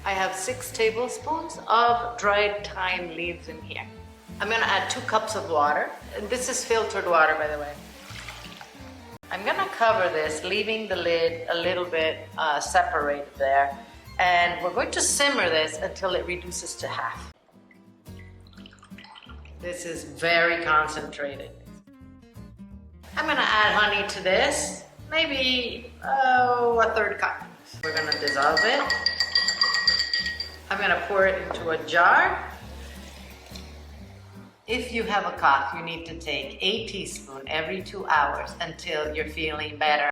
I have 6 tablespoons of dried thyme leaves in here. I'm gonna add 2 cups of water. And this is filtered water, by the way. I'm gonna cover this, leaving the lid a little bit separated there. And we're going to simmer this until it reduces to half. This is very concentrated. I'm gonna add honey to this, maybe a 1/3 cup. We're gonna dissolve it. I'm gonna pour it into a jar. If you have a cough, you need to take a teaspoon every 2 hours until you're feeling better.